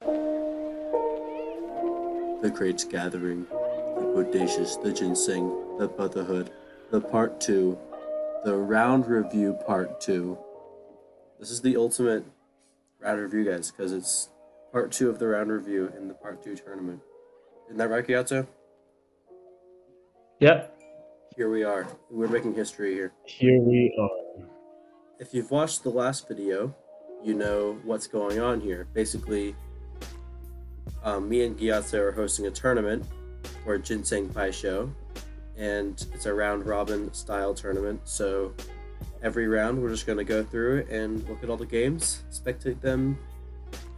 The Great Gathering, the Bodacious, the Ginseng, the Brotherhood, the Part 2, the Round Review Part 2. This is the ultimate round review, guys, because it's Part 2 of the round review in the Part 2 tournament. Isn't that right, Gyatso? Yeah. Here we are. We're making history here. Here we are. If you've watched the last video, you know what's going on here. Basically, me and Gyatso are hosting a tournament for Ginseng Pai Sho, and it's a round-robin style tournament, so every round we're just going to go through and look at all the games, spectate them,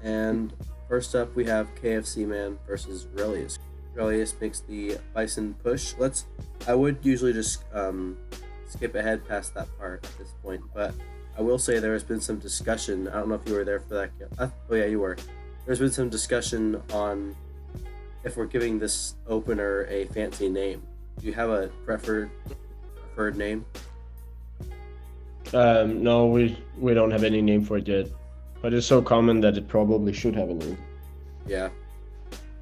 and first up we have KFCMan versus Rellius. Rellius makes the Bison push. I would usually just skip ahead past that part at this point, but I will say there has been some discussion. I don't know if you were there for that. Oh yeah, you were. There's been some discussion on if we're giving this opener a fancy name. Do you have a preferred name? No, we don't have any name for it yet, but it's so common that it probably should have a name. Yeah.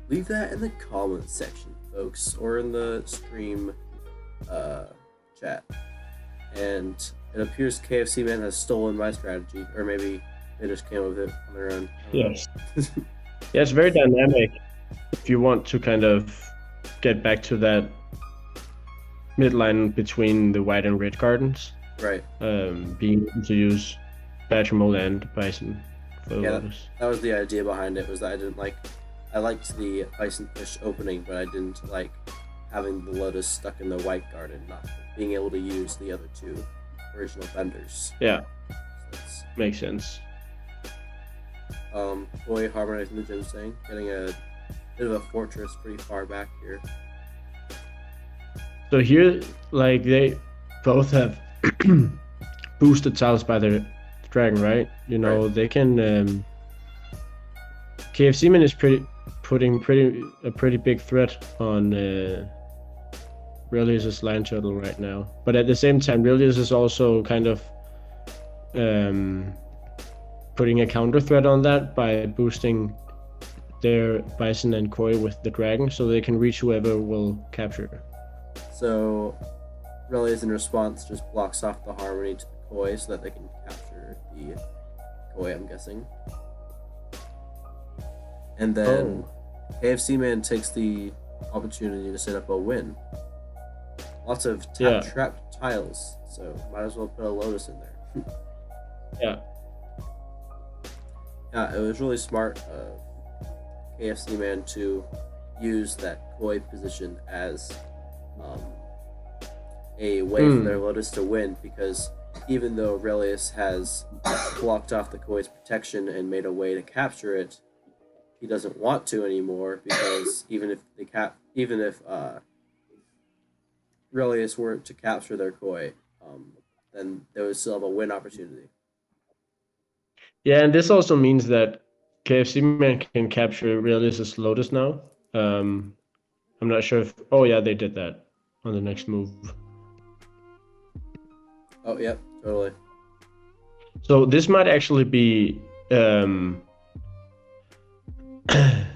Leave that in the comments section, folks, or in the stream chat. And it appears KFCMan has stolen my strategy, or maybe they just came up with it on their own. Yes. Yeah, it's very dynamic. If you want to kind of get back to that midline between the white and red gardens, right? Being able to use badgermole and bison for the lotus. That was the idea behind it. Was that I liked the bison push opening, but I didn't like having the lotus stuck in the white garden, not being able to use the other two original vendors. Yeah, so makes sense. Koi harmonizing the ginseng, getting a bit of a fortress pretty far back here. So here, like, they both have boosted tiles by the dragon, right? You know, right. They can. KFCMan is putting a pretty big threat on Rellius' land turtle right now. But at the same time, Rellius is also kind of putting a counter threat on that by boosting their bison and koi with the dragon, so they can reach whoever will capture. So Rellius in response just blocks off the harmony to the koi so that they can capture the koi, I'm guessing. And then KFCMan takes the opportunity to set up a win. Lots of trapped tiles, so might as well put a lotus in there. Yeah. Yeah, it was really smart of KFCMan to use that koi position as a way for their lotus to win, because even though Rellius has blocked off the koi's protection and made a way to capture it, he doesn't want to anymore, because even if Rellius were to capture their koi, then they would still have a win opportunity. Yeah, and this also means that KFCMan can capture Rellius' lotus now. I'm not sure if... Oh yeah, they did that on the next move. Oh, yeah, totally. So this might actually be...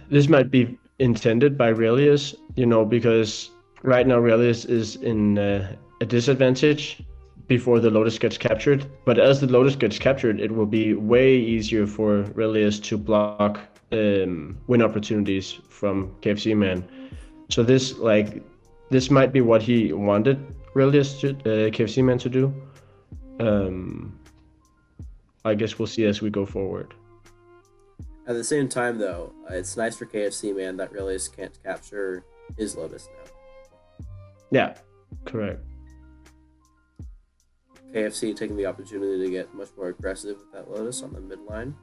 this might be intended by Rellius, you know, because right now Rellius is in a disadvantage before the lotus gets captured. But as the lotus gets captured, it will be way easier for Rellius to block win opportunities from KFCMan. So this might be what he wanted Rellius to KFCMan to do. I guess we'll see as we go forward. At the same time, though, it's nice for KFCMan that Rellius can't capture his lotus now. Yeah, correct. KFC taking the opportunity to get much more aggressive with that lotus on the midline.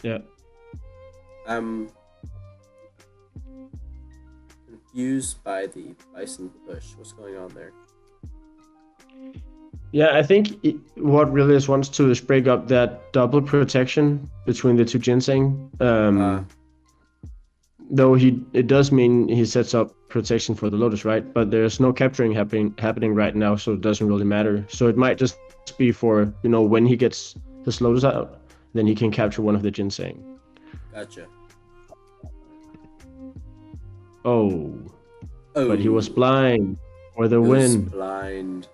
Yeah. I'm confused by the bison push. What's going on there? Yeah, I think what Rellius wants to is break up that double protection between the two ginseng. Though it does mean he sets up protection for the lotus, right? But there's no capturing happening right now, so it doesn't really matter. So it might just be for, you know, when he gets his lotus out, then he can capture one of the ginseng. Gotcha. Oh, Oh, but he was blind for the he was win. blind.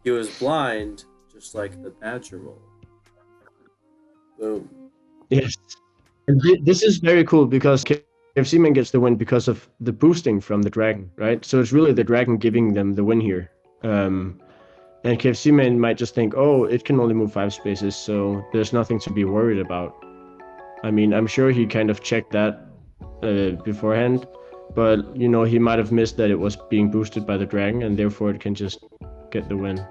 He was blind, just like the badger mole. Boom. Yes. And this is very cool because KFCMan gets the win because of the boosting from the dragon, right? So it's really the dragon giving them the win here. And KFCMan might just think, oh, it can only move 5 spaces, so there's nothing to be worried about. I mean, I'm sure he kind of checked that beforehand, but you know, he might have missed that it was being boosted by the dragon, and therefore it can just get the win.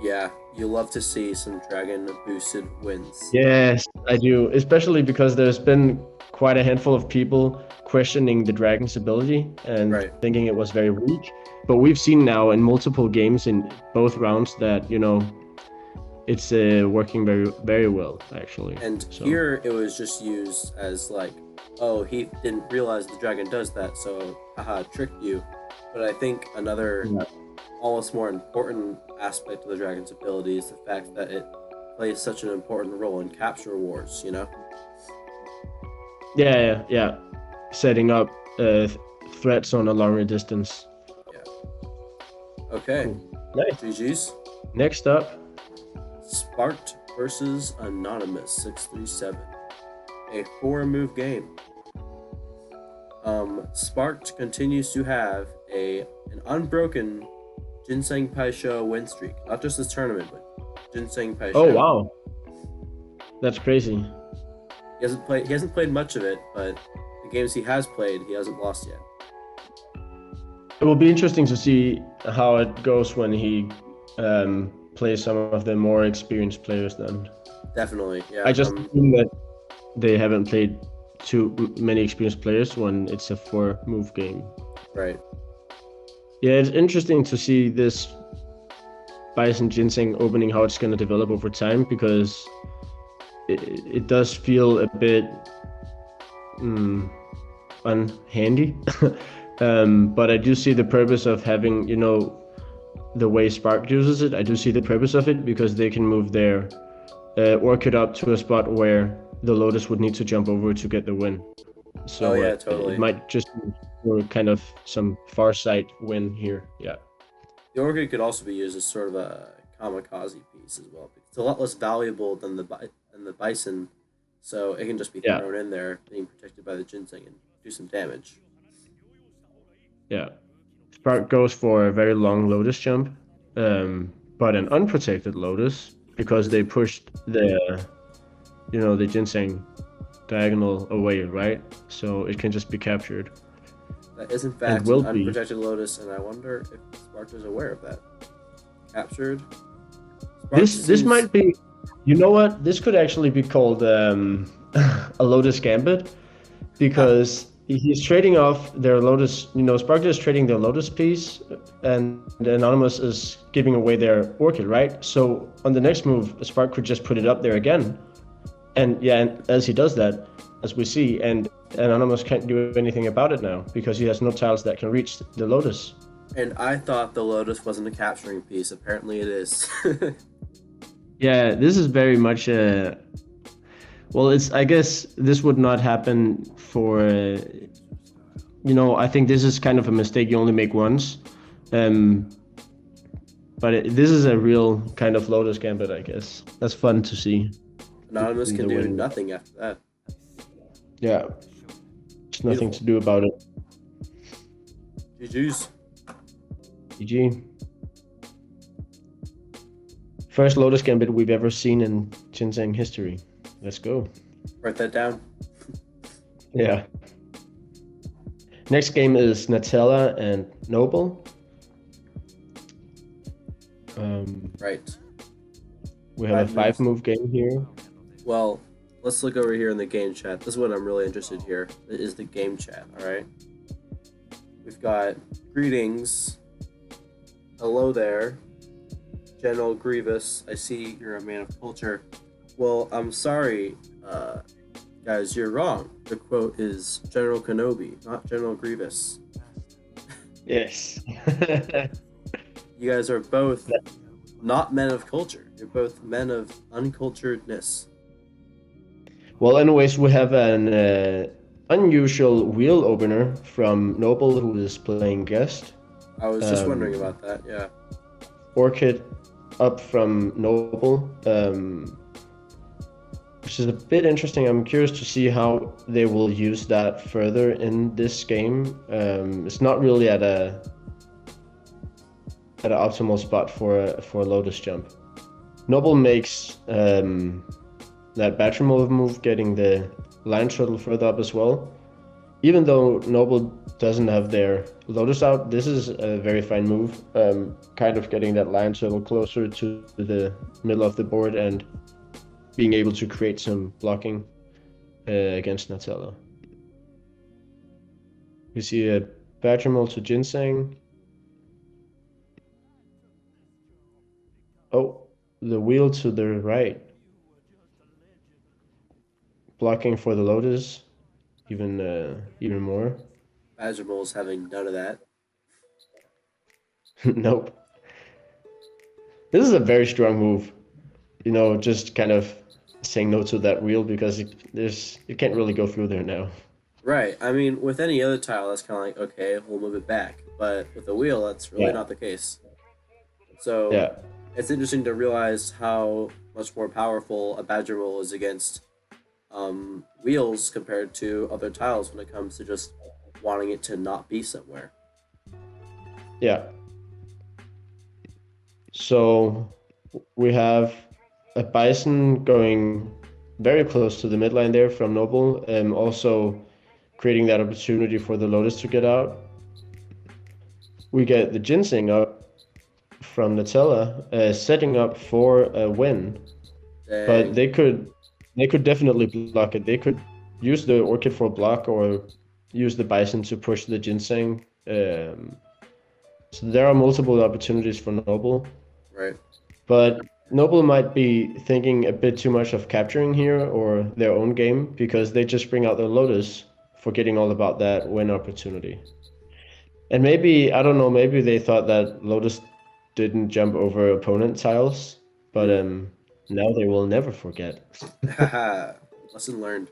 Yeah, you love to see some dragon boosted wins. Yes, I do, especially because there's been quite a handful of people questioning the dragon's ability and thinking it was very weak. But we've seen now in multiple games in both rounds that, you know, it's working very, very well, actually. And here it was just used as like, oh, he didn't realize the dragon does that, so haha, tricked you. But I think another almost more important aspect of the dragon's ability is the fact that it plays such an important role in capture wars, you know? Yeah. Setting up threats on a longer distance. Yeah. Okay. Cool. Nice. GG's. Next up, Sparked versus Anonymous 637. A 4-move game. Sparked continues to have an unbroken Ginseng Pai Sho win streak. Not just this tournament, but Ginseng Pai Sho. Oh wow. That's crazy. He hasn't played much of it, but the games he has played, he hasn't lost yet. It will be interesting to see how it goes when he plays some of the more experienced players then. Definitely, yeah. I just assume that they haven't played too many experienced players when it's a 4-move game. Right. Yeah, it's interesting to see this Bison Ginseng opening, how it's going to develop over time, because it does feel a bit unhandy. But I do see the purpose of having, you know, the way Spark uses it. I do see the purpose of it because they can move their Orchid up to a spot where the Lotus would need to jump over to get the win. So totally. It might just be kind of some far sight win here. Yeah. The Orchid could also be used as sort of a kamikaze piece as well. It's a lot less valuable than the Bison, so it can just be thrown in there, being protected by the Ginseng and do some damage. Yeah. Spark goes for a very long Lotus jump, but an unprotected Lotus because they pushed the Ginseng diagonal away, right? So it can just be captured. That is in fact an unprotected Lotus, and I wonder if Spark is aware of that. Captured. This might be, you know what? This could actually be called a Lotus Gambit, because he's trading off their Lotus. You know, Spark is trading their Lotus piece, and the Anonymous is giving away their Orchid, right? So on the next move, Spark could just put it up there again. And as he does that, as we see, and Anonymous can't do anything about it now because he has no tiles that can reach the Lotus. And I thought the Lotus wasn't a capturing piece. Apparently it is. Yeah, this is very much I guess this would not happen for, I think this is kind of a mistake you only make once. But this is a real kind of Lotus Gambit, I guess. That's fun to see. Anonymous can do nothing after that. Yeah. There's nothing to do about it. GG's. GG. First Lotus Gambit we've ever seen in Ginseng history. Let's go. Write that down. Yeah. Next game is Natella and Noble. Right. We have a 5-move game here. Well, let's look over here in the game chat. This is what I'm really interested here. It is the game chat, alright? We've got greetings. Hello there. General Grievous. I see you're a man of culture. Well, I'm sorry, guys, you're wrong. The quote is General Kenobi, not General Grievous. Yes. You guys are both not men of culture. You're both men of unculturedness. Well, anyways, we have an unusual wheel opener from Noble, who is playing guest. I was just wondering about that, yeah. Orchid up from Noble, which is a bit interesting. I'm curious to see how they will use that further in this game. It's not really at an optimal spot for a Lotus jump. Noble makes that badgermole move, getting the lion turtle further up as well. Even though Noble doesn't have their Lotus out, this is a very fine move. Kind of getting that lion turtle closer to the middle of the board and being able to create some blocking against Natella. We see a badgermole to Ginseng. Oh, the wheel to the right. Blocking for the Lotus, even more. Badgermole's having none of that. Nope. This is a very strong move. You know, just kind of saying no to that wheel because you can't really go through there now. Right. I mean, with any other tile, that's kind of like, okay, we'll move it back. But with the wheel, that's really not the case. So Yeah. It's interesting to realize how much more powerful a badgermole is against wheels compared to other tiles when it comes to just wanting it to not be somewhere. Yeah. So we have a Bison going very close to the midline there from Noble, also creating that opportunity for the Lotus to get out. We get the Ginseng up from Natella, setting up for a win. Dang. But they could definitely block it. They could use the Orchid for a block or use the Bison to push the Ginseng. So there are multiple opportunities for Noble. Right. But Noble might be thinking a bit too much of capturing here or their own game because they just bring out their Lotus, forgetting all about that win opportunity. And maybe, I don't know, maybe they thought that Lotus didn't jump over opponent tiles, but now they will never forget. Haha. Lesson learned.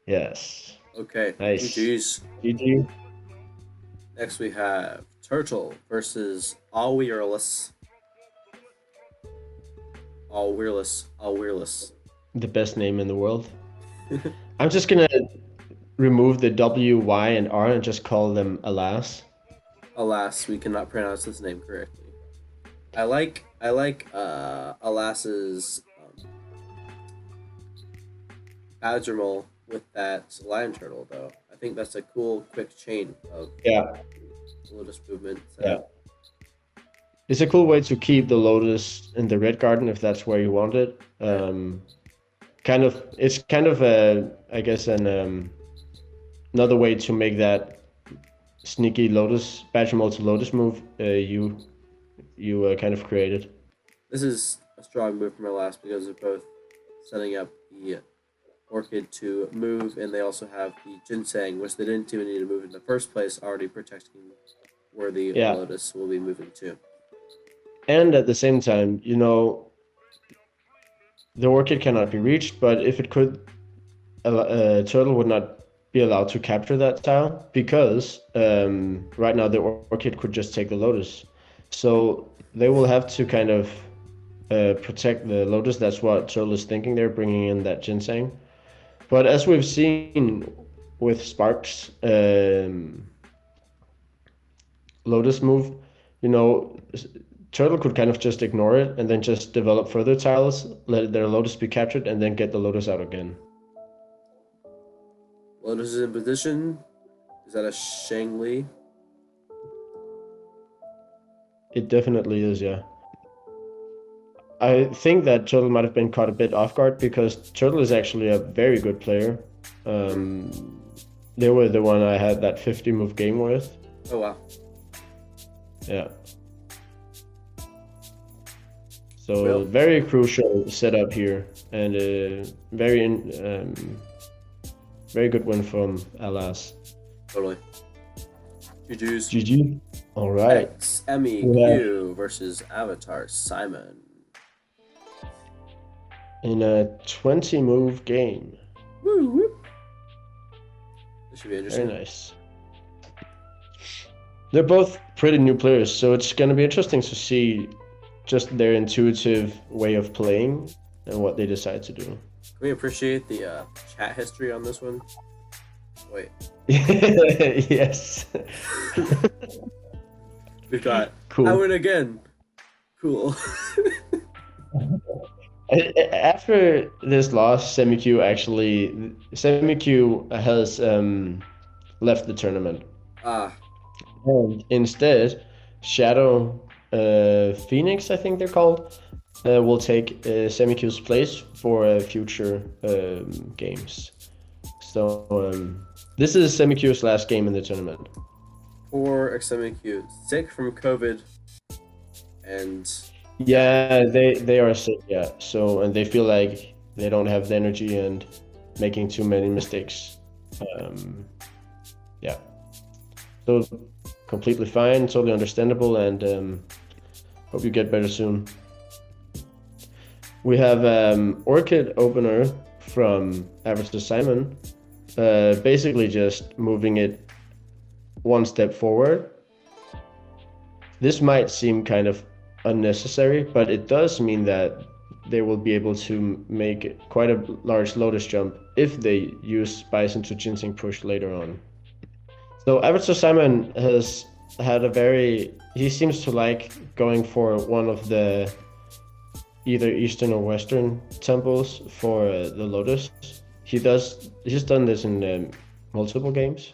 Yes. Okay. Nice. GG's. GG. Next we have Turtle versus Awyrlas. Awyrlas. The best name in the world. I'm just gonna remove the W, Y, and R and just call them Alas. Alas, we cannot pronounce this name correctly. I like Alas's badgermole with that lion turtle though. I think that's a cool quick chain of Lotus movement. So. Yeah. It's a cool way to keep the Lotus in the red garden if that's where you want it. It's kind of a, I guess, another way to make that sneaky Lotus badgermole to Lotus move you kind of created. This is a strong move from our last because they're both setting up the Orchid to move, and they also have the Ginseng, which they didn't even need to move in the first place, already protecting where the Lotus will be moving to. And at the same time, you know, the Orchid cannot be reached, but if it could, a turtle would not be allowed to capture that tile because right now the Orchid could just take the Lotus. So they will have to kind of protect the Lotus. That's what Turtle is thinking there, bringing in that Ginseng. But as we've seen with Spark's Lotus move, you know, Turtle could kind of just ignore it and then just develop further tiles, let their Lotus be captured, and then get the Lotus out again. Lotus is in position. Is that a Shangli? It definitely is, yeah. I think that Turtle might have been caught a bit off guard because Turtle is actually a very good player. They were the one I had that 50 move game with. Oh wow. Yeah. So very crucial setup here, and very good win from Alas. Totally. GG's. GG. All right. xemmyQ versus AvatarSimon. in a 20-move game. Woo, woo. This should be Very interesting. nice. They're both pretty new players, so it's going to be interesting to see just their intuitive way of playing and what they decide to do. Can we appreciate the chat history on this one? Wait. Yes. We've got Cool. I win again. Cool. After this loss, xemmyQ has left the tournament. And instead, Shadow Phoenix, I think they're called, will take xemmyQ's place for future games. So this is xemmyQ's last game in the tournament. Poor xemmyQ, sick from COVID, and yeah, they are sick. Yeah, so and they feel like they don't have the energy and making too many mistakes. Yeah, so completely fine, totally understandable, and hope you get better soon. We have Orchid Opener from AvatarSimon, basically just moving it one step forward. This might seem kind of unnecessary, but it does mean that they will be able to make quite a large Lotus jump if they use Bison to Ginseng push later on. So AvatarSimon has had he seems to like going for one of the either Eastern or Western temples for the Lotus. He's done this in multiple games.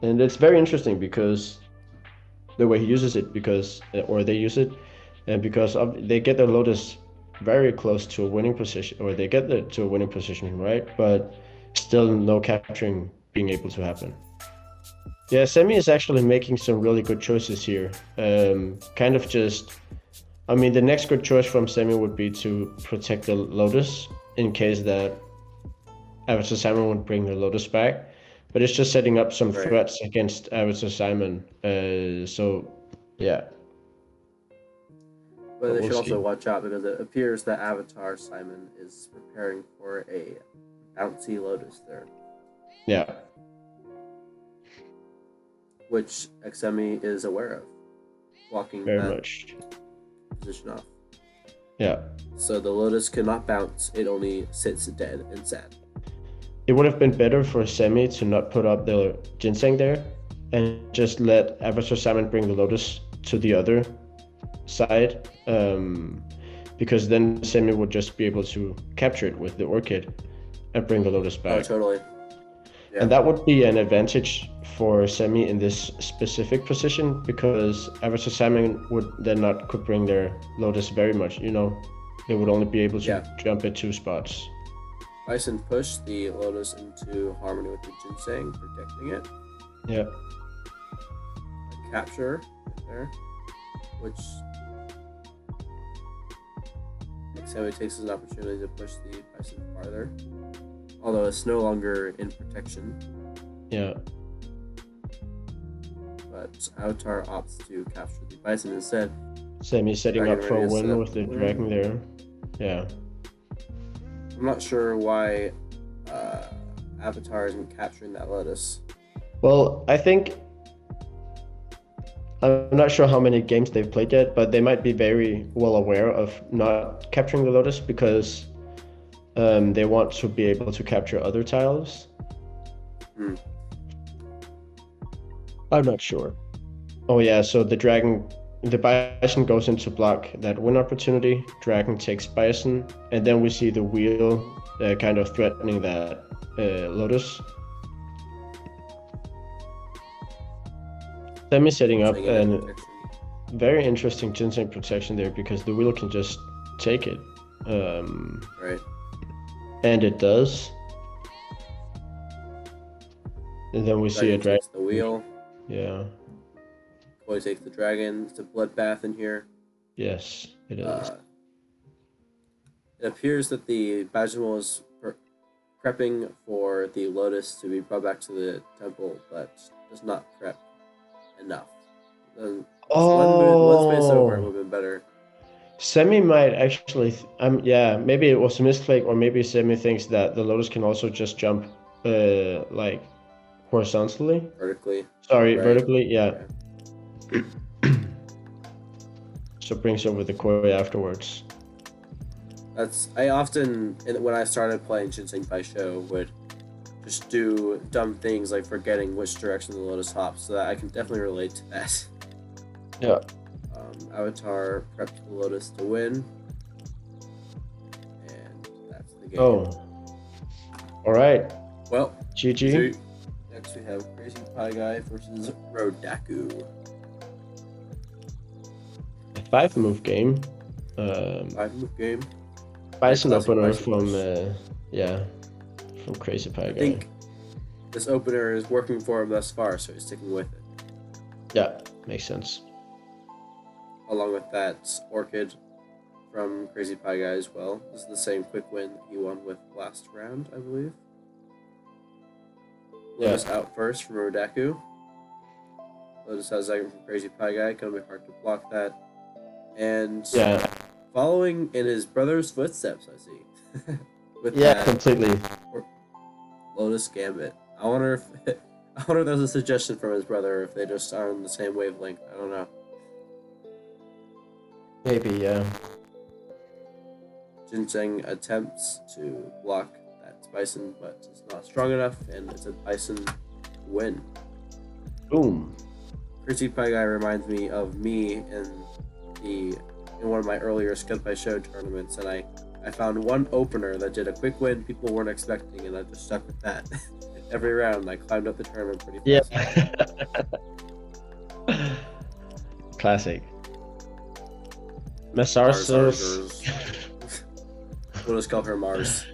And it's very interesting because the way he uses it, or they use it, and because they get their Lotus very close to a winning position, or they get to a winning position, right? But still no capturing being able to happen. Yeah, Semi is actually making some really good choices here. Kind of just, I mean, the next good choice from Semi would be to protect the Lotus in case that AvatarSimon would bring the Lotus back. But it's just setting up some threats against AvatarSimon. So, yeah. But they should also watch out because it appears that AvatarSimon is preparing for a bouncy Lotus there. Yeah. Which xemmy is aware of, blocking very that much position off. Yeah. So the Lotus cannot bounce; it only sits dead and sad. It would have been better for Semi to not put up the Ginseng there and just let AvatarSimon bring the Lotus to the other side, because then Semi would just be able to capture it with the Orchid and bring the Lotus back. Oh, totally. Yeah. And that would be an advantage for Semi in this specific position because AvatarSimon would then not could bring their Lotus very much, you know. They would only be able to jump at 2 spots. Bison pushed the Lotus into harmony with the Ginseng, protecting it. Yeah. A capture right there, which xemmy takes as an opportunity to push the Bison farther, although it's no longer in protection. Yeah. But Avatar opts to capture the Bison instead. Semi setting up for a win with the dragon there. Yeah. I'm not sure why Avatar isn't capturing that Lotus. Well, I think I'm not sure how many games they've played yet, but they might be very well aware of not capturing the Lotus because they want to be able to capture other tiles. I'm not sure. Oh yeah, so the Bison goes into block that win opportunity, dragon takes Bison, and then we see the wheel kind of threatening that Lotus. Semi setting up a very interesting Ginseng protection there because the wheel can just take it. Right. And it does. And then we see a dragon. The wheel. Yeah. Koi takes the dragon. It's a bloodbath in here. Yes, it is. It appears that the badgermole is prepping for the Lotus to be brought back to the temple, but does not prep enough. One space over would have been better. Semi might actually, yeah, maybe it was a misclick, or maybe Semi thinks that the Lotus can also just jump, like horizontally. Vertically. Sorry, Right. vertically, yeah. So brings over the koi afterwards. I often, when I started playing Ginseng Pai Sho, would just do dumb things like forgetting which direction the Lotus hops, so that I can definitely relate to that. Yeah. Avatar prepped the Lotus to win, and that's the game. Oh. All right. Well, GG. So next we have Crazy Pie Guy versus Rodaku. A 5-move game. 5-move game. Bison Classic opener Bison from from Crazy Pie Guy. I think this opener is working for him thus far, so he's sticking with it. Yeah, makes sense. Along with that, Orchid from Crazy Pie Guy as well. This is the same quick win that he won with last round, I believe. Lotus out first from Rodaku. Lotus has second from Crazy Pie Guy. Gonna be hard to block that. And following in his brother's footsteps, I see. With that, completely. Lotus Gambit. I wonder if there's a suggestion from his brother, if they just are on the same wavelength. I don't know. Maybe, yeah. Ginseng attempts to block that Bison, but it's not strong enough, and it's a Bison win. Boom. Crazy Pie Guy reminds me of me in one of my earlier Ginseng Pai Sho tournaments, and I found one opener that did a quick win people weren't expecting, and I just stuck with that. Every round, I climbed up the tournament pretty fast. Yeah. Classic. MarsArsRsS. We'll just call her Mars.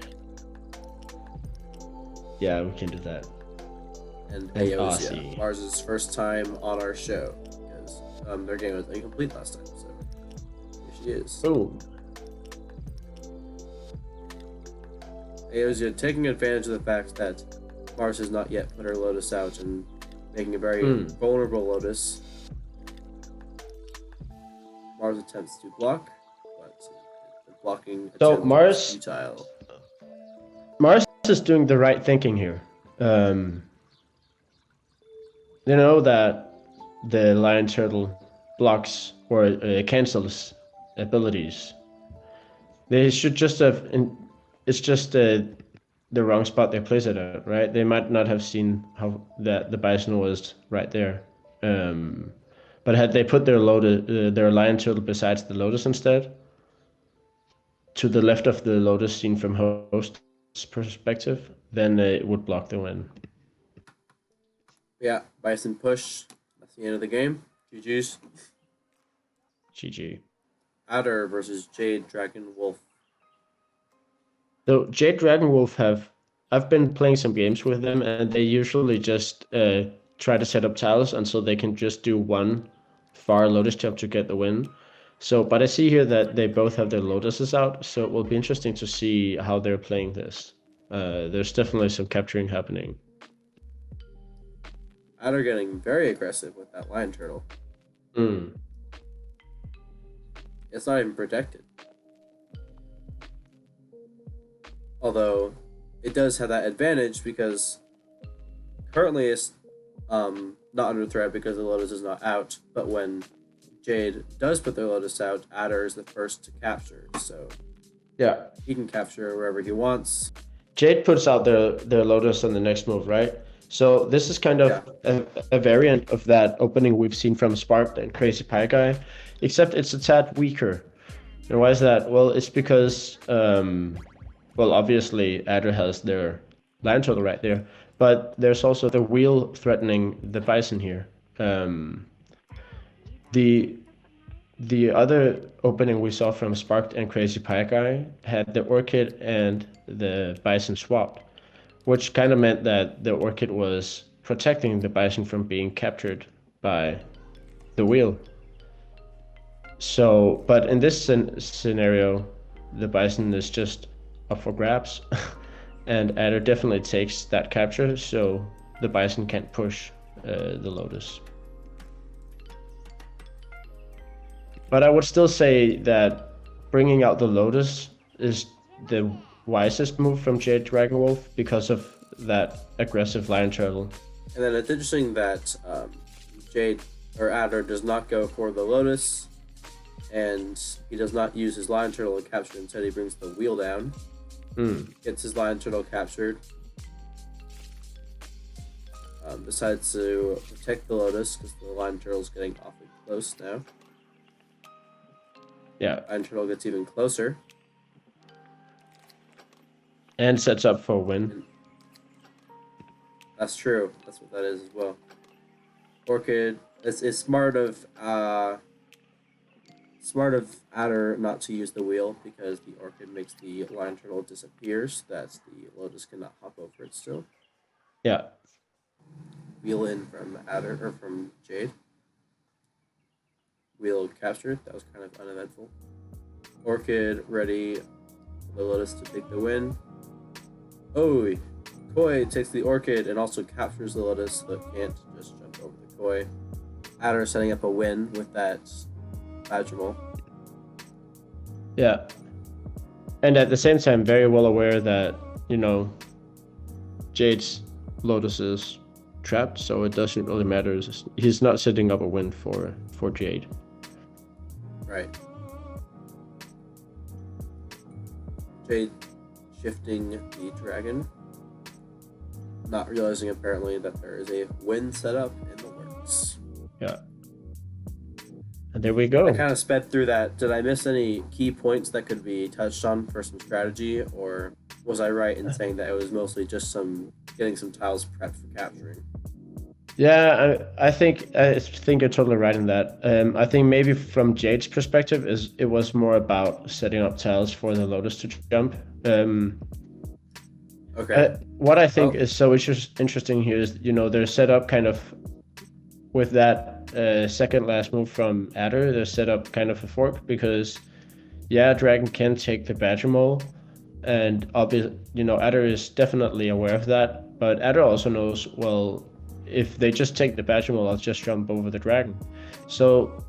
Yeah, we can do that. And Aosia, Mars' first time on our show, because their game was incomplete last time, so here she is. Boom. Aosia taking advantage of the fact that Mars has not yet put her Lotus out and making a very vulnerable Lotus. Mars attempts to block, but the blocking attempt is futile. Mars is doing the right thinking here. You know that the lion turtle blocks or cancels abilities. They should just have. It's just the wrong spot they place it at, right? They might not have seen how that the Bison was right there. But had they put their lion turtle besides the Lotus instead, to the left of the Lotus seen from host's perspective, then it would block the win. Yeah, Bison push. That's the end of the game. GG's. GG. Outer versus JadeDragonWolf. So JadeDragonWolf I've been playing some games with them, and they usually just try to set up tiles until they can just do one far Lotus jump to get the win. So, but I see here that they both have their Lotuses out, so it will be interesting to see how they're playing this. There's definitely some capturing happening. Outer getting very aggressive with that lion turtle. It's not even protected. Although, it does have that advantage because currently it's not under threat because the Lotus is not out, but when Jade does put their Lotus out, Adder is the first to capture, so yeah, he can capture wherever he wants. Jade puts out their Lotus on the next move, right? So this is kind of a variant of that opening we've seen from Sparked and Crazy Pie Guy, except it's a tad weaker. And why is that? Well, it's because obviously Adder has their lion turtle right there, but there's also the wheel threatening the Bison here. The other opening we saw from Sparked and Crazy Pie Guy had the Orchid and the Bison swapped, which kind of meant that the Orchid was protecting the Bison from being captured by the wheel. So, but in this scenario, the Bison is just up for grabs, and Adder definitely takes that capture, so the Bison can't push the Lotus. But I would still say that bringing out the Lotus is the wisest move from JadeDragonWolf because of that aggressive Lion Turtle. And then it's interesting that Jade or Adder does not go for the Lotus, and he does not use his Lion Turtle to capture. Instead, he brings the wheel down, gets his Lion Turtle captured, decides to protect the Lotus because the Lion Turtle is getting awfully close now. Yeah. Lion Turtle gets even closer. And sets up for a win. That's true. That's what that is as well. Orchid is smart of Adder not to use the wheel because the Orchid makes the Lion Turtle disappear so that the Lotus cannot hop over it still. Yeah. Wheel in from Adder or from Jade. Wheel captured. That was kind of uneventful. Orchid ready for the Lotus to take the win. Oh, Koi takes the Orchid and also captures the Lotus so it can't just jump over the Koi. Adder setting up a win with that badgermole. Yeah. And at the same time, very well aware that, Jade's Lotus is trapped, so it doesn't really matter. He's not setting up a win for Jade. Right. Jade shifting the dragon, not realizing apparently that there is a win set up in the works. Yeah. And there we go. I kind of sped through that. Did I miss any key points that could be touched on for some strategy, or was I right in saying that it was mostly just getting some tiles prepped for capturing? Yeah, I think you're totally right in that. I think maybe from Jade's perspective, it was more about setting up tiles for the Lotus to jump. Okay. What I think is so interesting here is they're set up kind of with that second last move from Adder. They're set up kind of a fork because Dragon can take the badgermole, and obviously Adder is definitely aware of that. But Adder also knows, well, if they just take the badgermole, I'll just jump over the dragon. So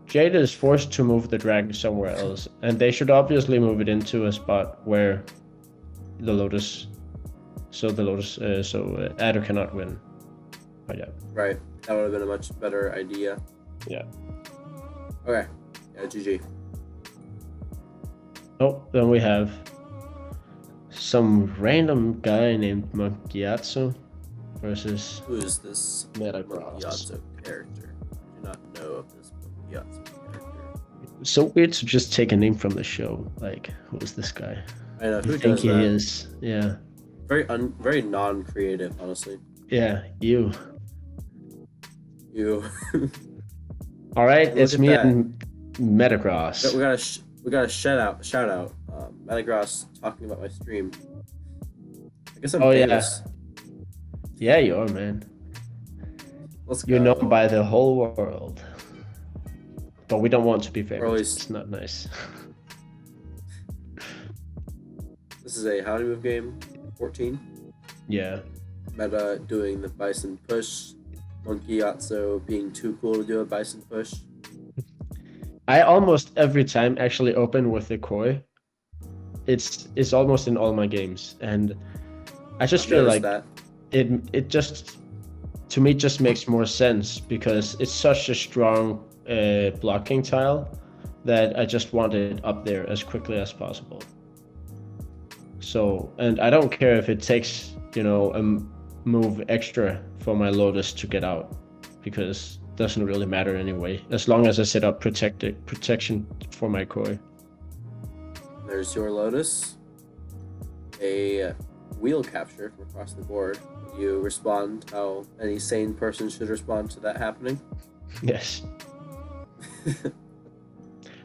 Jade is forced to move the dragon somewhere else, and they should obviously move it into a spot where the Lotus, so Adder cannot win. But yeah. Right. That would have been a much better idea. Yeah. Okay. Yeah, GG. Oh, then we have some random guy named Gyatso versus... Who is this MarsArsRsS Gyatso character? I do not know of this Gyatso character. So weird to just take a name from the show. Like, who is this guy? I know, who I think does he that? is. Yeah. Very non-creative, honestly. Yeah, you. You. All right, it's me that. and Metagross. We got a shout out. Metagross talking about my stream. I guess I'm famous. Yeah, you are, man. Let's go. You're known by the whole world. But we don't want to be famous. It's not nice. This is a how to move game, 14. Yeah. Meta doing the bison push. Monkey Gyatso being too cool to do a bison push. I almost every time actually open with the koi. It's almost in all my games, and I just feel like it just, to me, just makes more sense because it's such a strong blocking tile that I just want it up there as quickly as possible. So, and I don't care if it takes a move extra for my Lotus to get out, because it doesn't really matter anyway, as long as I set up protection for my koi. There's your Lotus. A wheel capture from across the board. You respond how any sane person should respond to that happening. Yes.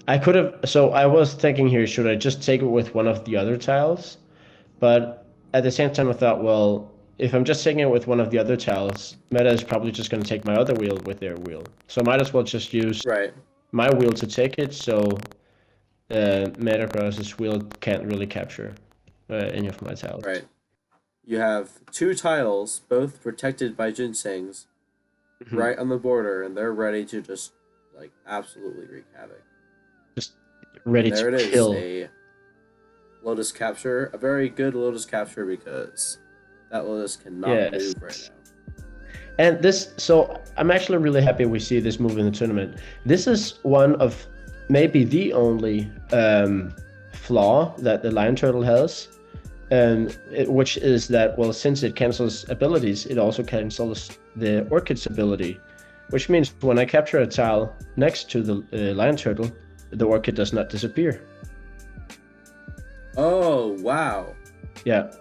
I could have, so I was thinking here, should I just take it with one of the other tiles? But at the same time I thought, well, if I'm just taking it with one of the other tiles, Meta is probably just going to take my other wheel with their wheel. So I might as well just use my wheel to take it, so MarsArsRsS wheel can't really capture any of my tiles. Right. You have two tiles, both protected by Ginsengs, right on the border, and they're ready to just, absolutely wreak havoc. Just ready there to it is, kill. a lotus capture, a very good lotus capture because that lotus cannot move right now. And this, so I'm actually really happy we see this move in the tournament. This is one of maybe the only flaw that the lion turtle has, which is that, well, since it cancels abilities, it also cancels the orchid's ability, which means when I capture a tile next to the lion turtle, the orchid does not disappear. Oh, wow. Yeah.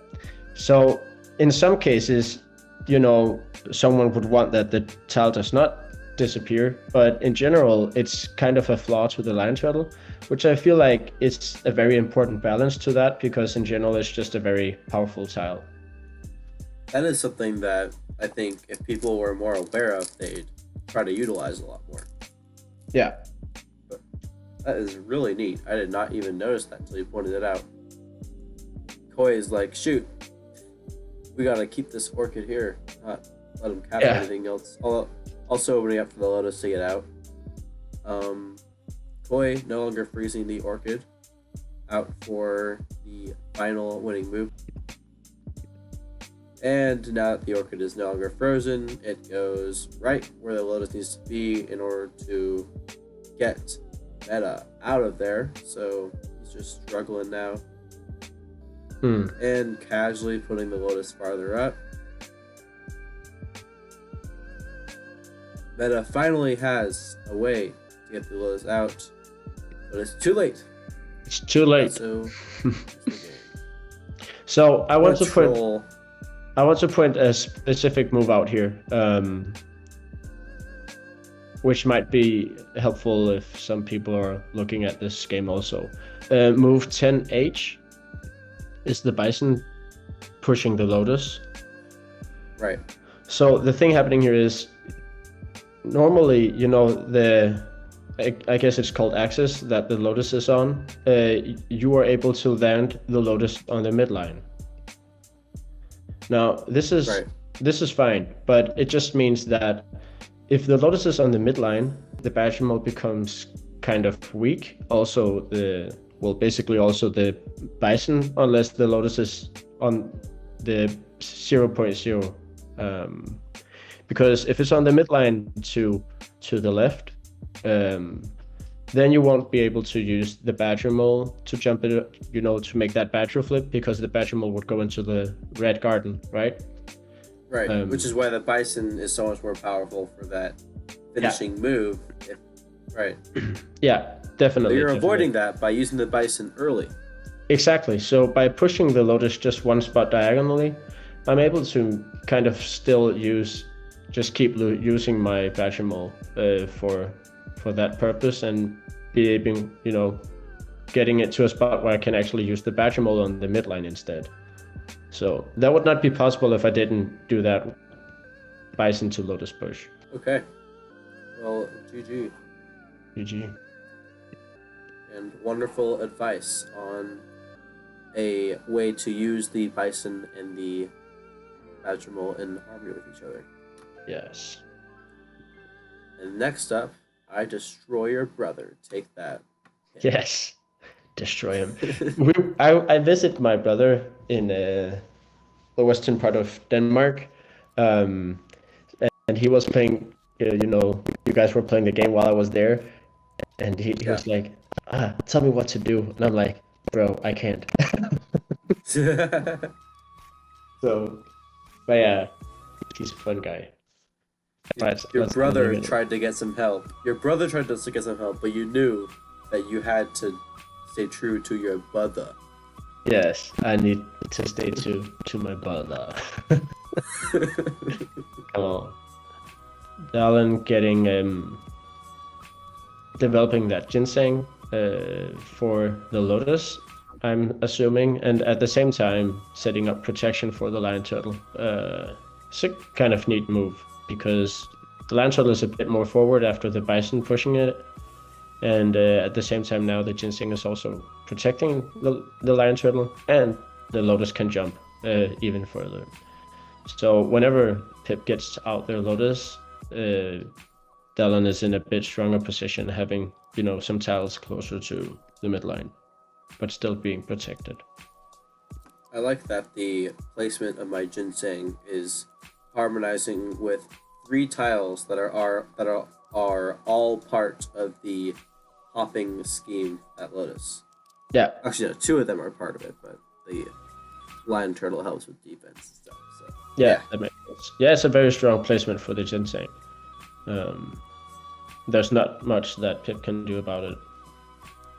So in some cases, you know, someone would want that the tile does not disappear, but in general, it's kind of a flaw to the lion turtle, which I feel like it's a very important balance to that, because in general, it's just a very powerful tile. That is something that I think if people were more aware of, they'd try to utilize a lot more. Yeah. But that is really neat. I did not even notice that until you pointed it out. Koi is like, shoot, we gotta keep this orchid here, not let him capture anything else. Also opening up for the lotus to get out. Koi no longer freezing the orchid out for the final winning move. And now that the orchid is no longer frozen, it goes right where the lotus needs to be in order to get Meta out of there. So he's just struggling now. And casually putting the lotus farther up. Meta finally has a way to get the lotus out, but it's too late. It's too late. So I want to point a specific move out here, which might be helpful if some people are looking at this game also. Move 10H is the bison pushing the lotus. Right. So the thing happening here is, normally, you know, I guess it's called axis that the lotus is on. You are able to land the lotus on the midline. Now this is fine, but it just means that if the lotus is on the midline, the badgermole becomes kind of weak. Also basically also the bison, unless the lotus is on the 0.0. Because if it's on the midline to the left, then you won't be able to use the badgermole to jump it, you know, to make that badger flip, because the badgermole would go into the red garden, right? Right, which is why the bison is so much more powerful for that finishing move. Right. Yeah, definitely. So you're avoiding that by using the bison early. Exactly. So by pushing the lotus just one spot diagonally, I'm able to kind of still keep using my badgermole for that purpose, and be able, you know, getting it to a spot where I can actually use the badgermole on the midline instead. So that would not be possible if I didn't do that bison to lotus push. Okay. Well, GG. GG. And wonderful advice on a way to use the bison and the badgermole in harmony with each other. Yes. And next up, I destroy your brother. Take that. Yes. Destroy him. I visit my brother in the western part of Denmark, and he was playing, you know, you guys were playing the game while I was there, and he was like, tell me what to do. And I'm like, bro, I can't. So, but yeah, he's a fun guy. Your brother tried to get some help. Your brother tried to get some help, but you knew that you had to stay true to your brother. Yes, I need to stay true to my brother. Oh, Dallin getting developing that ginseng for the lotus, I'm assuming, and at the same time setting up protection for the lion turtle. It's a kind of neat move, because the lion turtle is a bit more forward after the bison pushing it, and at the same time now the ginseng is also protecting the lion turtle, and the lotus can jump even further. So whenever Pip gets out their lotus, Dallin is in a bit stronger position, having, you know, some tiles closer to the midline, but still being protected. I like that the placement of my ginseng is harmonizing with 3 tiles that are all part of the hopping scheme at Lotus. Yeah. Actually, no, 2 of them are part of it, but the lion turtle helps with defense and stuff. So Yeah, that makes sense. Yeah, it's a very strong placement for the ginseng. There's not much that Pip can do about it.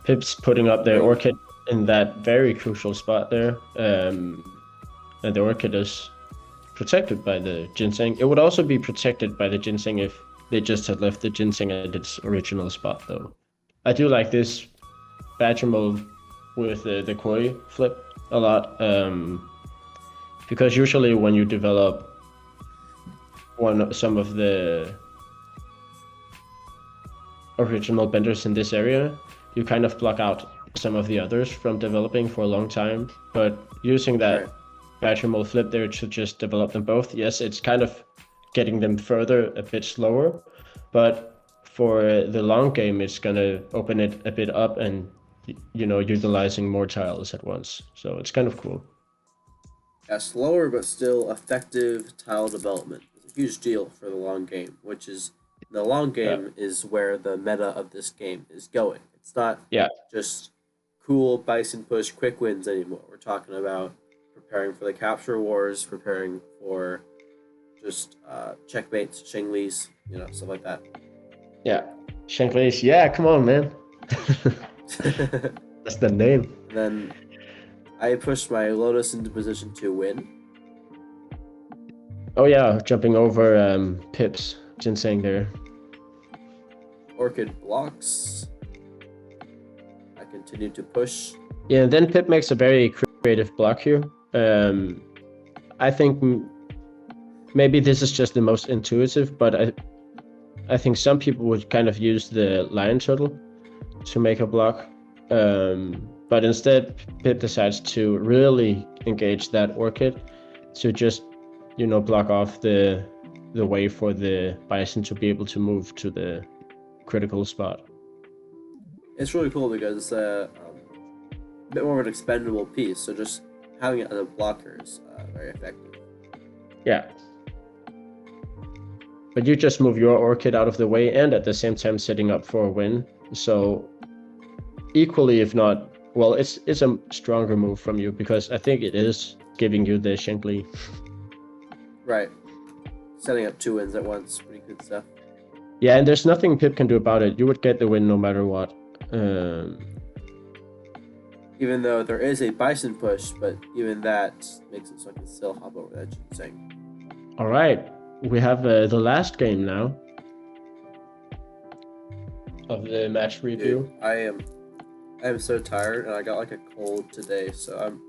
Pip's putting up their orchid in that very crucial spot there, and the orchid is protected by the ginseng. It would also be protected by the ginseng if they just had left the ginseng at its original spot, though. I do like this badger mole with the koi flip a lot, because usually when you develop some of the original benders in this area, you kind of block out some of the others from developing for a long time. But using that badger mole flip there to just develop them both, yes, it's kind of getting them further a bit slower, but for the long game, it's gonna open it a bit up and, you know, utilizing more tiles at once. So it's kind of cool. Yeah, slower but still effective tile development is a huge deal for the long game, which is the long game is where the meta of this game is going. It's not just cool bison push quick wins anymore. We're talking about preparing for the capture wars, preparing for just checkmates, Shenglis, you know, stuff like that. Yeah, Shenglis. Yeah, come on, man. That's the name. Then I pushed my Lotus into position to win. Oh yeah, jumping over Pip's ginseng there. Orchid blocks. I continue to push. Yeah, and then Pip makes a very creative block here. I think maybe this is just the most intuitive, but I think some people would kind of use the lion turtle to make a block. But instead, Pip decides to really engage that orchid to just, you know, block off the way for the bison to be able to move to the critical spot. It's really cool because it's a bit more of an expendable piece, so just having it as a blocker is very effective. Yeah. But you just move your orchid out of the way and at the same time setting up for a win. So equally, if not, well, it's a stronger move from you because I think it is giving you the Shengli. Right. Setting up 2 wins at once, pretty good stuff. Yeah, and there's nothing Pip can do about it. You would get the win no matter what. Even though there is a bison push, but even that makes it so I can still hop over that ginseng. All right, we have the last game now of the match review. Dude, I am so tired, and I got like a cold today, so I'm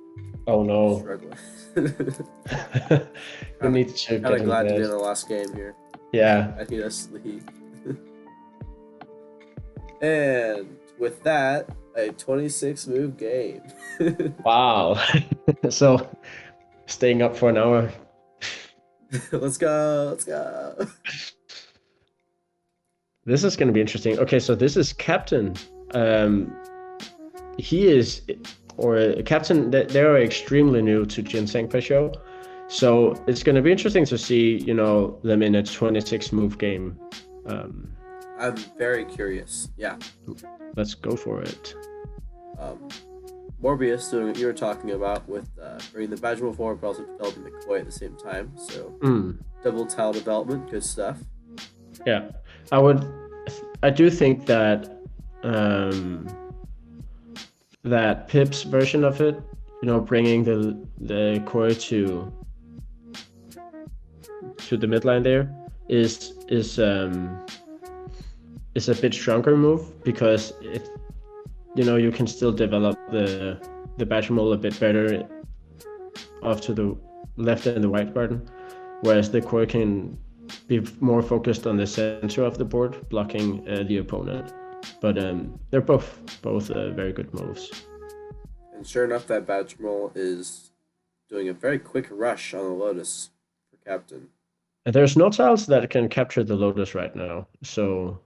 struggling. We need to kind of glad to be in the last game here. Yeah, I need to sleep. And with that, a 26 move game. Wow. So staying up for an hour. Let's go. This is going to be interesting. Okay, so this is Captain. He is, or Captain, they are extremely new to Ginseng Pai Sho. So it's going to be interesting to see, you know, them in a 26 move game. I'm very curious. Yeah. Let's go for it. Morbius doing what you were talking about with bringing the badgermole forward, but also developing the koi at the same time. So double tile development, good stuff. Yeah, I do think that that Pip's version of it, you know, bringing the koi to the midline there is a bit stronger move because it, you know, you can still develop the badgermole a bit better off to the left and the right garden, whereas the koi can be more focused on the center of the board, blocking the opponent. But they're both very good moves. And sure enough, that badgermole is doing a very quick rush on the Lotus for Captain. And there's no tiles that can capture the Lotus right now, so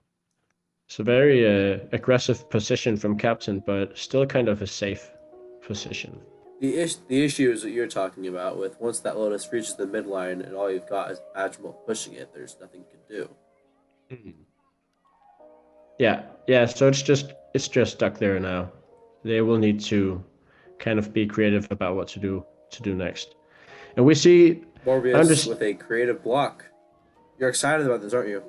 It's a very aggressive position from captain, but still kind of a safe position. The issue is what you're talking about with once that Lotus reaches the midline and all you've got is Badgermole pushing it, there's nothing you can do. Yeah. So it's just stuck there now. They will need to kind of be creative about what to do next. And we see Morbius with a creative block. You're excited about this, aren't you?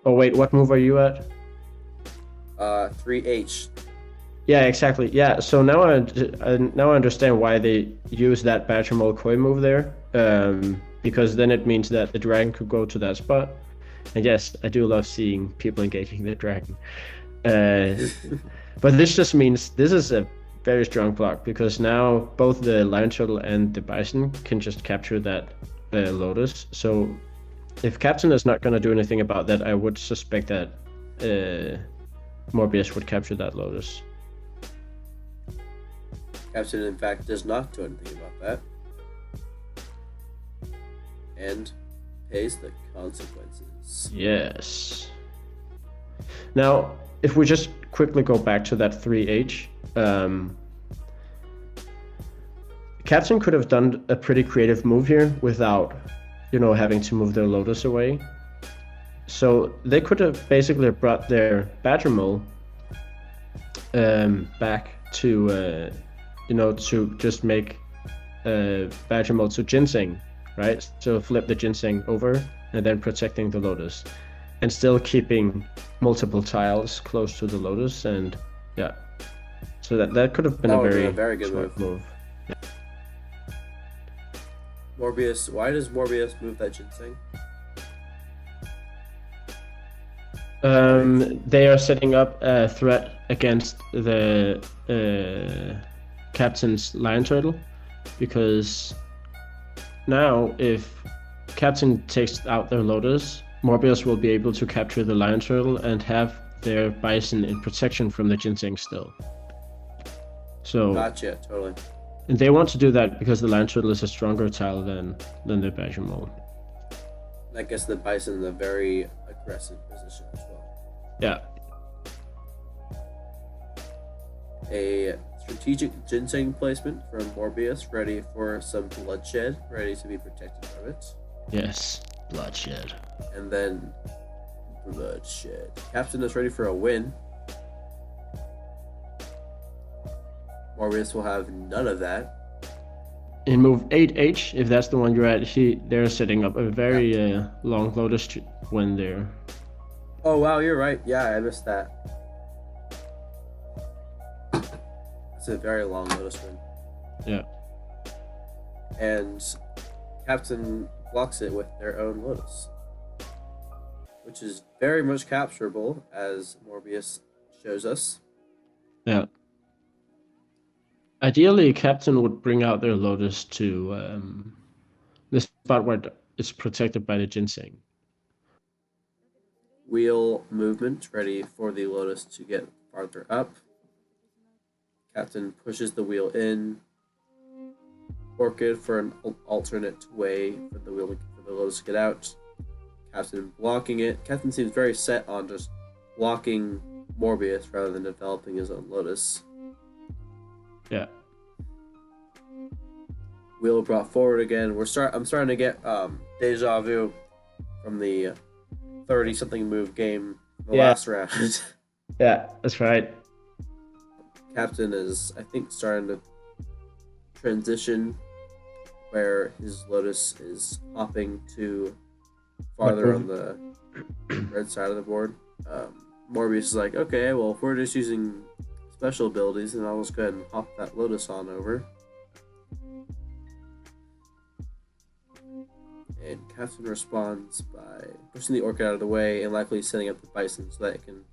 Oh wait, what move are you at? 3H. Yeah, exactly. Yeah, so now I understand why they use that badgermole koi move there. Because then it means that the dragon could go to that spot. And yes, I do love seeing people engaging the dragon. But this just means this is a very strong block because now both the lion turtle and the bison can just capture that Lotus. So if Captain is not going to do anything about that, I would suspect that Morbius would capture that Lotus. Captain, in fact, does not do anything about that. And pays the consequences. Yes. Now, if we just quickly go back to that 3H, Captain could have done a pretty creative move here without, having to move their Lotus away. So they could have basically brought their badgermole back to, to just make badgermole to Ginseng, right? So flip the Ginseng over and then protecting the Lotus, and still keeping multiple tiles close to the Lotus, and yeah. So that could have been a very good move. Yeah. Morbius, why does Morbius move that Ginseng? They are setting up a threat against the Captain's lion turtle, because now if Captain takes out their Lotus, Morbius will be able to capture the lion turtle and have their bison in protection from the Ginseng still. So gotcha, totally. And they want to do that because the lion turtle is a stronger tile than the badgermole. I guess the bison is a very aggressive position as well. Yeah. A strategic Ginseng placement from Morbius, ready for some bloodshed, ready to be protected from it. Yes, bloodshed. And then bloodshed. Captain is ready for a win. Morbius will have none of that. In move 8H, if that's the one you're at, they're setting up a very long Lotus when they're... Oh wow, you're right. Yeah, I missed that. It's a very long Lotus win. Yeah. And Captain blocks it with their own Lotus, which is very much capturable, as Morbius shows us. Yeah. Ideally, Captain would bring out their Lotus to the spot where it's protected by the Ginseng. Wheel movement, ready for the Lotus to get farther up. Captain pushes the wheel in. Orchid for an alternate way for the Lotus to get out. Captain blocking it. Captain seems very set on just blocking Morbius rather than developing his own Lotus. Yeah. Wheel brought forward again. I'm starting to get deja vu from the 30-something move game last round. Yeah, that's right. Captain is, I think, starting to transition where his Lotus is hopping to farther on the red side of the board. Morbius is like, okay, well, if we're just using special abilities, then I'll just go ahead and hop that Lotus on over. And Captain responds by pushing the Orchid out of the way and likely setting up the Bison so that it can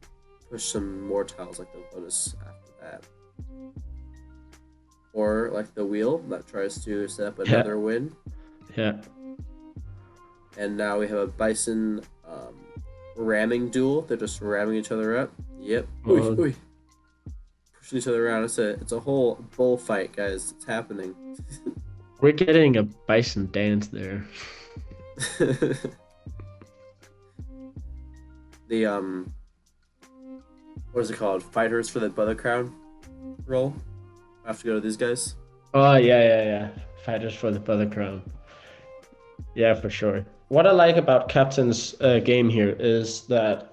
push some more tiles like the Lotus after that. Or like the Wheel that tries to set up another win. Yeah. And now we have a Bison ramming duel. They're just ramming each other up. Yep. Pushing each other around. It's a whole bullfight, guys. It's happening. We're getting a Bison dance there. The what is it called? Fighters for the Brother Crown role. I have to go to these guys. Oh yeah. Fighters for the Brother Crown. Yeah, for sure. What I like about Captain's game here is that,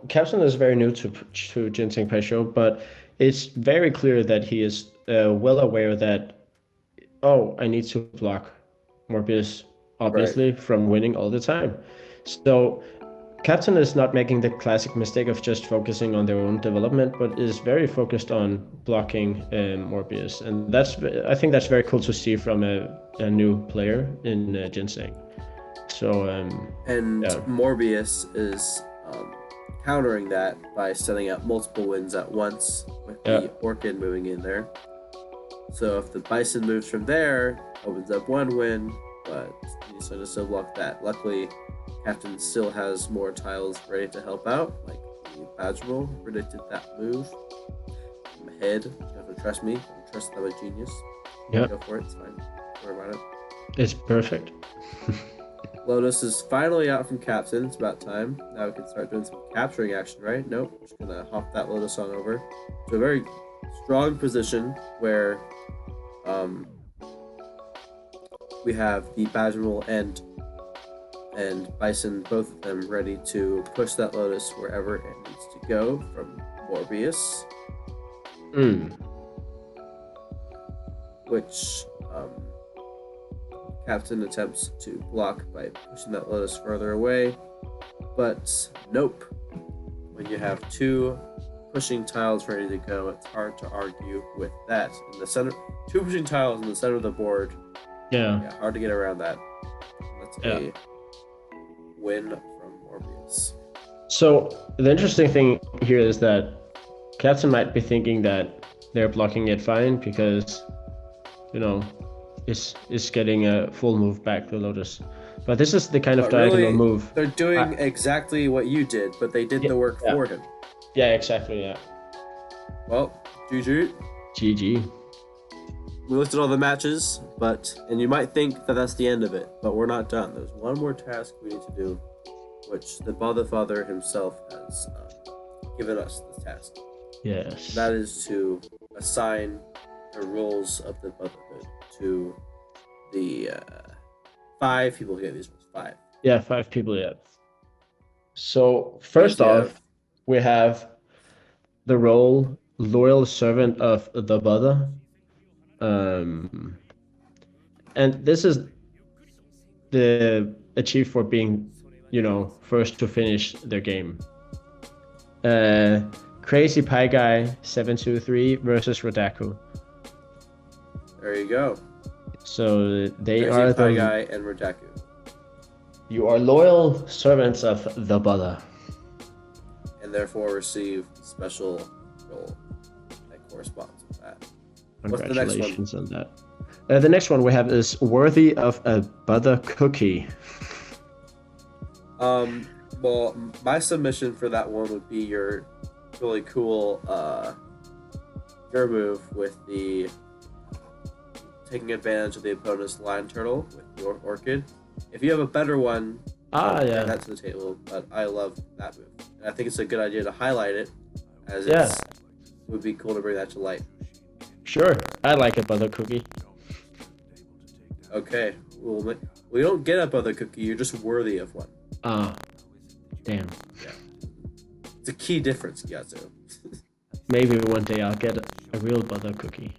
Captain is very new to Ginseng Pai Sho, but it's very clear that he is well aware that, I need to block Morbius, obviously, from winning all the time. So Captain is not making the classic mistake of just focusing on their own development, but is very focused on blocking Morbius, and I think that's very cool to see from a new player in Ginseng. So Morbius is countering that by setting up multiple wins at once with the Orchid moving in there. So if the Bison moves from there, opens up one win, but you sort of still block that. Luckily, Captain still has more tiles ready to help out, like the badgermole predicted that move. I'm ahead. You have to trust me. I trust that I'm a genius. Yeah. Go for it. It's fine. Don't worry about it. It's perfect. Lotus is finally out from Captain. It's about time. Now we can start doing some capturing action, right? Nope. Just gonna hop that Lotus on over to a very strong position where we have the badgermole and Bison, both of them ready to push that Lotus wherever it needs to go from Morbius. Which Captain attempts to block by pushing that Lotus further away. But nope. When you have two pushing tiles ready to go, it's hard to argue with that. In the center, two pushing tiles in the center of the board. Yeah, hard to get around that. That's a win from Morbius. So the interesting thing here is that Captain might be thinking that they're blocking it fine because, it's getting a full move back to Lotus. But this is the kind of diagonal move. They're doing exactly what you did, but they did the work for him. Yeah, exactly, yeah. Well, GG. GG. We looked at all the matches, and you might think that that's the end of it, but we're not done. There's one more task we need to do, which the Father himself has given us this task. Yes. That is to assign the roles of the Brotherhood to the 5 people who get these roles. 5. Yeah, 5 people, yeah. So, first off, we have the role Loyal Servant of the Brother. And this is the achieved for being, first to finish their game. Crazy Pie Guy 723 versus Rodaku. There you go. So they Crazy are Pie Guy and Rodaku. You are loyal servants of the Brother, and therefore receive special role that corresponds with that. Congratulations on that. The next one we have is worthy of a Brother cookie. Well, my submission for that one would be your really cool your move with the taking advantage of the opponent's line turtle with your Orchid. If you have a better one, bring that to the table. But I love that move, and I think it's a good idea to highlight it, as it would be cool to bring that to light. Sure, I like a Brother cookie. Okay, well, we don't get a Brother cookie. You're just worthy of one. Damn. Yeah, it's a key difference, Gyatso. Maybe one day I'll get a real Brother cookie.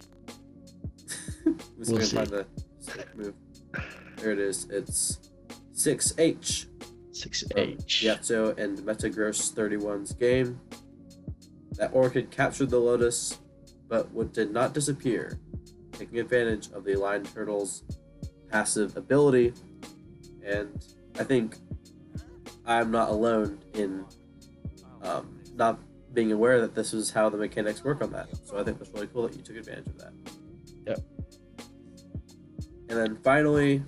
We'll see. Find the move. There it is. It's 6H. 6H. Gyatso and Metagross 31's game. That Orchid captured the Lotus, but did not disappear, taking advantage of the Line Turtle's passive ability. And I think I'm not alone in not being aware that this is how the mechanics work on that. So I think that's really cool that you took advantage of that. Yep. And then finally,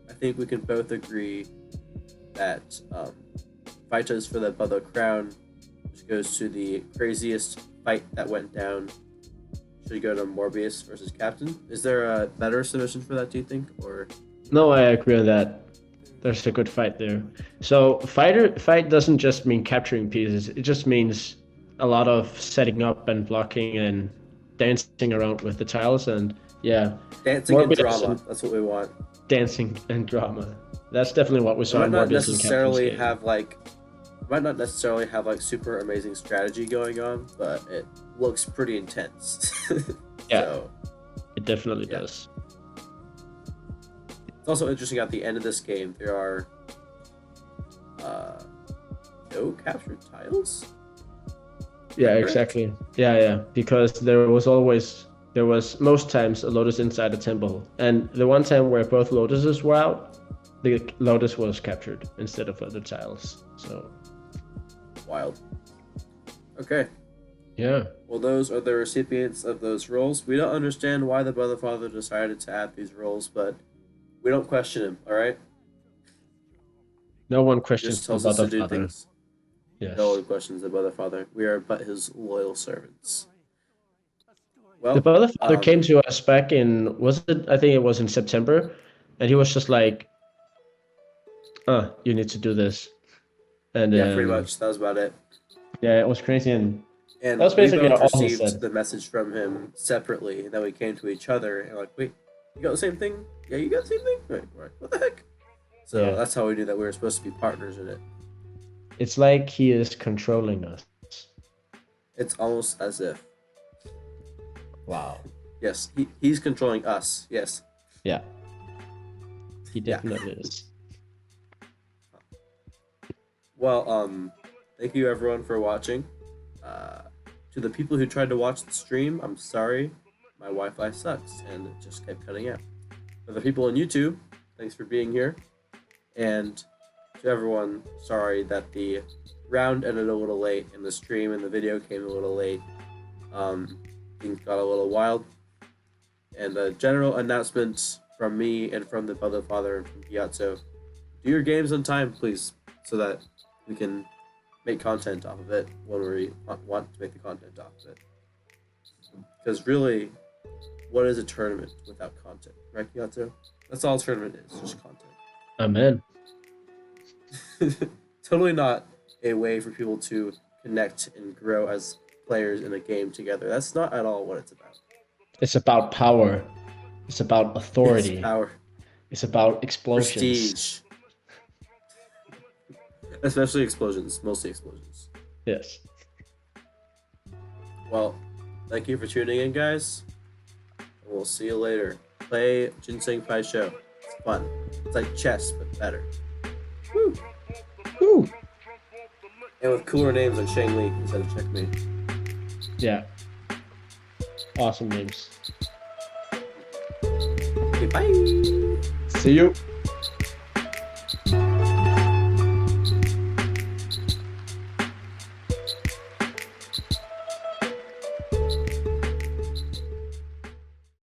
I think we can both agree that Fighters for the Brother Crown, which goes to the craziest fight that went down, should go to Morbius versus Captain. Is there a better submission for that, do you think? Or no, I agree on that. There's a good fight there. So fight doesn't just mean capturing pieces. It just means a lot of setting up and blocking and dancing around with the tiles, and yeah, Dancing and Morbius drama. That's what we want. dancing and drama. That's definitely what we saw Might in not Morbius and necessarily Captain's have like super amazing strategy going on, but it looks pretty intense. Yeah, So, it definitely yeah. does. It's also interesting at the end of this game there are no captured tiles. Yeah, Correct? exactly. Yeah, because there was most times a lotus inside a temple, and the one time where both lotuses were out, the lotus was captured instead of the tiles. So Wild. Okay. yeah, Well, those are the recipients of those roles. We don't understand why the Brotherfather decided to add these roles, but we don't question him, alright? no one He questions just the tells us to do Brotherfather. things. Yes. No one questions the Brotherfather. We are but his loyal servants. Well, The Brotherfather came to us back in, I think it was in September, and he was just like, you need to do this. And yeah, pretty much. That was about it. yeah, it was crazy, and And that was we basically both all he received said. the message from him separately, and then we came to each other and like, wait, you got the same thing? Yeah, you got the same thing? Right. What the heck? So Yeah. that's how we knew that we were supposed to be partners in it. It's like he is controlling us. It's almost as if. Wow. Yes, he's controlling us. Yes. Yeah. He definitely is. Well, thank you everyone for watching. To the people who tried to watch the stream, I'm sorry. My Wi-Fi sucks and it just kept cutting out. For the people on YouTube, thanks for being here. And to everyone, sorry that the round ended a little late and the stream and the video came a little late. Things got a little wild. And a general announcement from me and from the Brotherfather and from Gyatso. Do your games on time, please, so that we can make content off of it when we want to make the content off of it. Because really, what is a tournament without content, right, Gyatso? That's all a tournament is, just content. Amen. Totally not a way for people to connect and grow as players in a game together. That's not at all what it's about. It's about power. It's about authority. It's power. It's about explosions. Prestige. Especially explosions. Mostly explosions. Yes. Well, thank you for tuning in, guys. And we'll see you later. Play Ginseng Pai Sho. It's fun. It's like chess, but better. Woo! Woo! And with cooler names like Shang Li instead of Checkmate. Yeah. Awesome names. Okay, bye! See you.